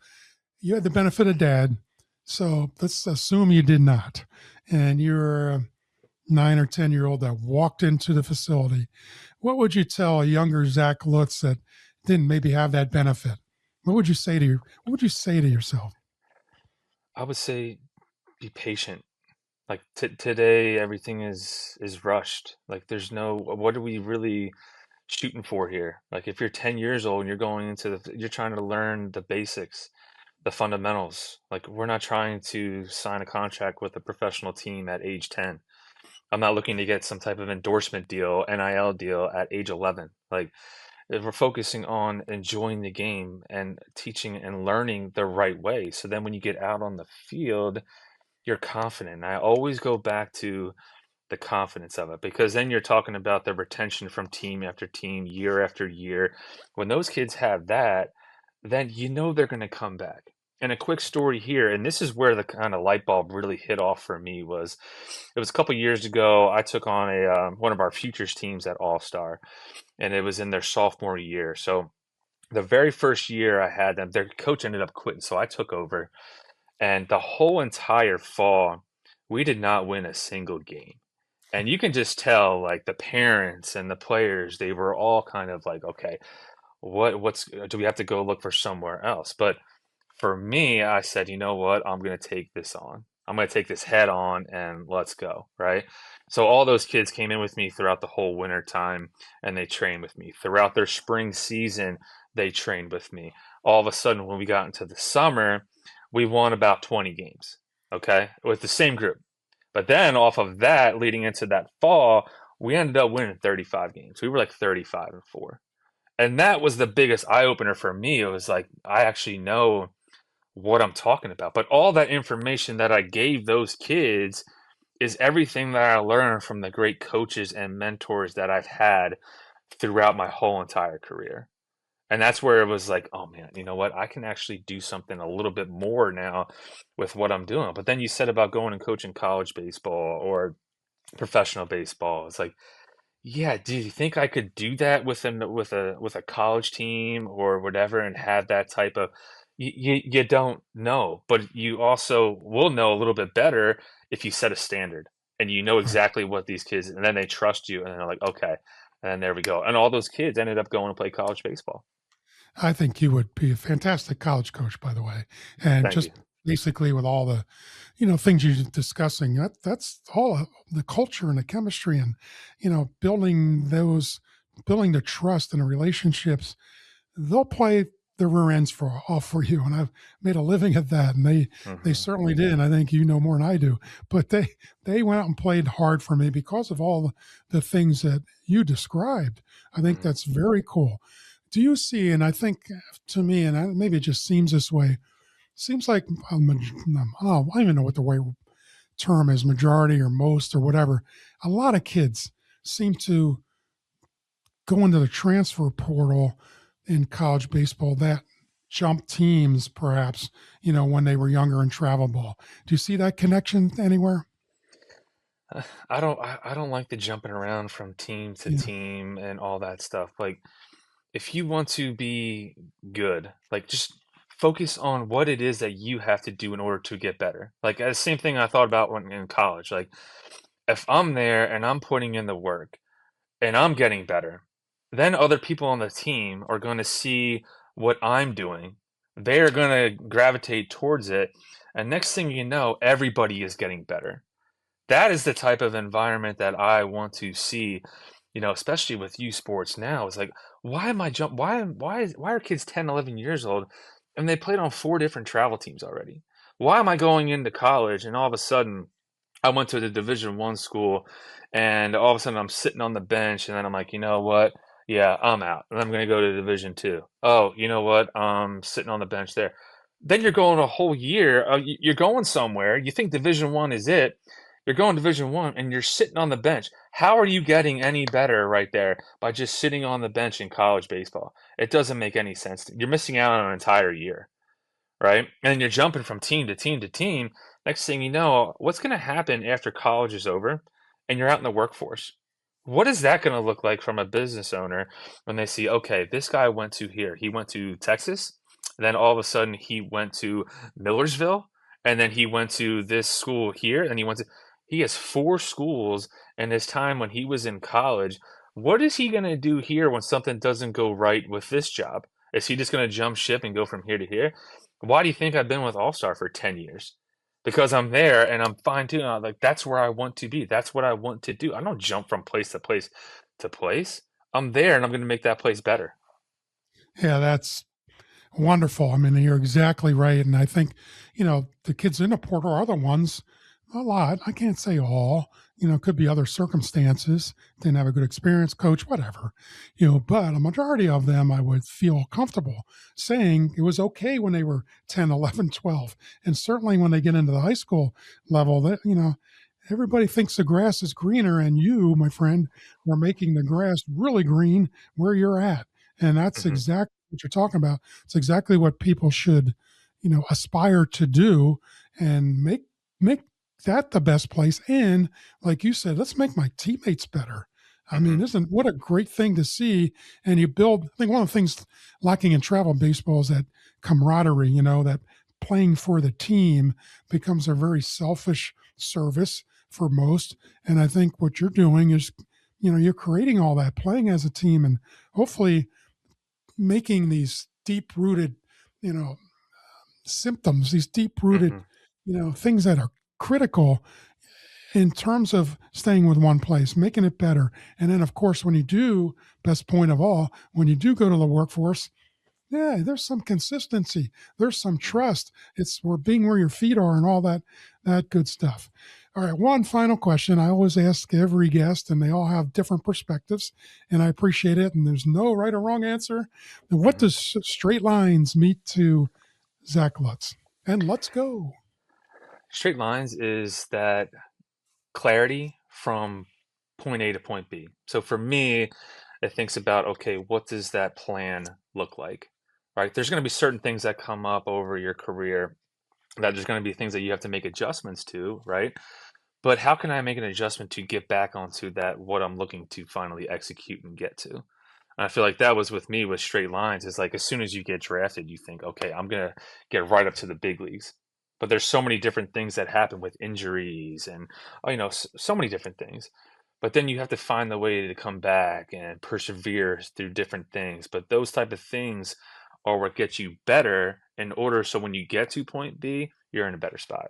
you had the benefit of dad. So let's assume you did not, and you're a 9 or 10 year old that walked into the facility. What would you tell a younger Zach Lutz that didn't maybe have that benefit? What would you say to yourself? I would say be patient. Like today, everything is rushed. Like there's no, what are we really shooting for here? Like if you're 10 years old and you're going into you're trying to learn the basics, the fundamentals. Like we're not trying to sign a contract with a professional team at age 10. I'm not looking to get some type of endorsement deal, NIL deal at age 11. Like if we're focusing on enjoying the game and teaching and learning the right way. So then when you get out on the field, you're confident. I always go back to the confidence of it because then you're talking about the retention from team after team, year after year. When those kids have that, then you know they're going to come back. And a quick story here, and this is where the kind of light bulb really hit off for me was it was a couple years ago. I took on a one of our futures teams at All Star, and it was in their sophomore year. So the very first year I had them, their coach ended up quitting, so I took over, and the whole entire fall, we did not win a single game. And you can just tell, like the parents and the players, they were all kind of like, okay, what's do we have to go look for somewhere else? But for me, I said, you know what? I'm going to take this on. I'm going to take this head on and let's go, right? So all those kids came in with me throughout the whole winter time and they trained with me. Throughout their spring season, they trained with me. All of a sudden, when we got into the summer, we won about 20 games, okay, with the same group. But then off of that, leading into that fall, we ended up winning 35 games. We were like 35-4. And that was the biggest eye opener for me. It was like, I actually know what I'm talking about. But all that information that I gave those kids is everything that I learned from the great coaches and mentors that I've had throughout my whole entire career. And that's where it was like, oh man, you know what? I can actually do something a little bit more now with what I'm doing. But then you said about going and coaching college baseball or professional baseball. It's like, yeah, do you think I could do that with a college team or whatever and have that type of you don't know, but you also will know a little bit better if you set a standard and you know Right. exactly what these kids and then they trust you and they're like, okay, and then there we go. And all those kids ended up going to play college baseball. I think you would be a fantastic college coach, by the way, and Thank just you. basically with all the, things you're discussing. That's all the culture and the chemistry, and building the trust and the relationships. They'll play the rear ends for you, and I've made a living at that, and they Hmm. certainly did. And I think you know more than I do, but they went out and played hard for me because of all the things that you described. I think Hmm. that's very cool. Do you see? And I think to me, and maybe it just seems this way. Seems like I don't even know what the way term is, majority or most or whatever. A lot of kids seem to go into the transfer portal in college baseball that jump teams, perhaps, when they were younger in travel ball. Do you see that connection anywhere? I don't like the jumping around from team to Yeah. team and all that stuff. Like if you want to be good, like just focus on what it is that you have to do in order to get better. Like the same thing I thought about when in college. Like if I'm there and I'm putting in the work and I'm getting better, then other people on the team are going to see what I'm doing. They're going to gravitate towards it. And next thing you know, everybody is getting better. That is the type of environment that I want to see, especially with youth sports now. It's like, why am I jump? Why are kids 10, 11 years old and they played on four different travel teams already? Why am I going into college and all of a sudden I went to the Division I school and all of a sudden I'm sitting on the bench and then I'm like, you know what? Yeah, I'm out. And I'm going to go to Division II. Oh, you know what? I'm sitting on the bench there. Then you're going a whole year. You're going somewhere. You think Division I is it. You're going Division I and you're sitting on the bench. How are you getting any better right there by just sitting on the bench in college baseball? It doesn't make any sense. You're missing out on an entire year, right? And you're jumping from team to team to team. Next thing you know, what's going to happen after college is over and you're out in the workforce? What is that going to look like from a business owner when they see, okay, this guy went to here, he went to Texas, then all of a sudden he went to Millersville, and then he went to this school here, and he has four schools in his time when he was in college. What is he going to do here when something doesn't go right with this job? Is he just going to jump ship and go from here to here? Why do you think I've been with All Star for 10 years? Because I'm there and I'm fine too. I'm like, that's where I want to be. That's what I want to do. I don't jump from place to place to place. I'm there and I'm going to make that place better. Yeah, that's wonderful. I mean, you're exactly right. And I think, the kids in the portal are the ones, a lot, I can't say all, could be other circumstances, didn't have a good experience, coach, whatever, but a majority of them I would feel comfortable saying it was okay when they were 10, 11, 12. And certainly when they get into the high school level, that, everybody thinks the grass is greener, and you, my friend, are making the grass really green where you're at. And that's Hmm. exactly what you're talking about. It's exactly what people should, aspire to do, and make that the best place. And like you said, let's make my teammates better. I mean, Hmm. isn't what a great thing to see? And you build. I think one of the things lacking in travel baseball is that camaraderie. That playing for the team becomes a very selfish service for most. And I think what you're doing is, you're creating all that, playing as a team, and hopefully making these deep rooted, you know, symptoms, these deep rooted, Hmm. things that are critical in terms of staying with one place, making it better. And then, of course, when you do, best point of all, when you do go to the workforce, yeah, there's some consistency. There's some trust. It's we're being where your feet are and all that good stuff. All right, one final question. I always ask every guest, and they all have different perspectives, and I appreciate it. And there's no right or wrong answer. And what Hmm. does straight lines meet to Zach Lutz? And let's go. Straight lines is that clarity from point A to point B. So for me, It thinks about, okay, what does that plan look like? Right? There's going to be certain things that come up over your career that there's going to be things that you have to make adjustments to, right? But how can I make an adjustment to get back onto that what I'm looking to finally execute and get to? And I feel like that was with me with straight lines. It's like as soon as you get drafted, you think, okay, I'm gonna get right up to the big leagues. But there's so many different things that happen with injuries and so many different things. But then you have to find the way to come back and persevere through different things. But those type of things are what gets you better in order so when you get to point B, you're in a better spot.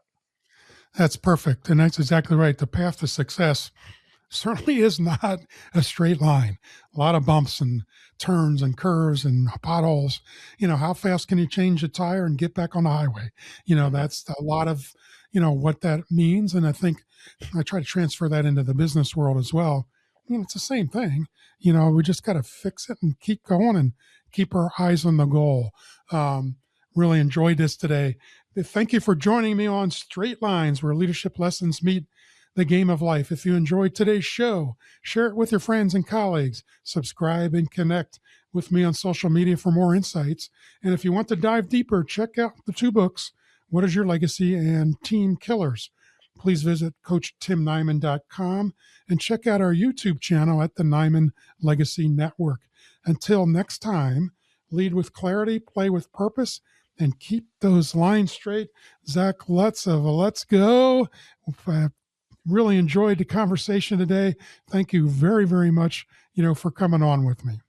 That's perfect. And that's exactly right. The path to success certainly is not a straight line. A lot of bumps and turns and curves and potholes. How fast can you change a tire and get back on the highway? Hmm. That's a lot of, what that means. And I think I try to transfer that into the business world as well. It's the same thing. We just got to fix it and keep going and keep our eyes on the goal. Um, really enjoyed this today. Thank you for joining me on Straight Lines, where leadership lessons meet the game of life. If you enjoyed today's show, share it with your friends and colleagues. Subscribe and connect with me on social media for more insights. And if you want to dive deeper, check out the two books, What is Your Legacy and Team Killers. Please visit CoachTimNeiman.com and check out our YouTube channel at the Neiman Legacy Network. Until next time, lead with clarity, play with purpose, and keep those lines straight. Zach Lutz of Let's Go. Really enjoyed the conversation today. Thank you very, very much, for coming on with me.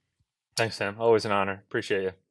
Thanks, Sam. Always an honor. Appreciate you.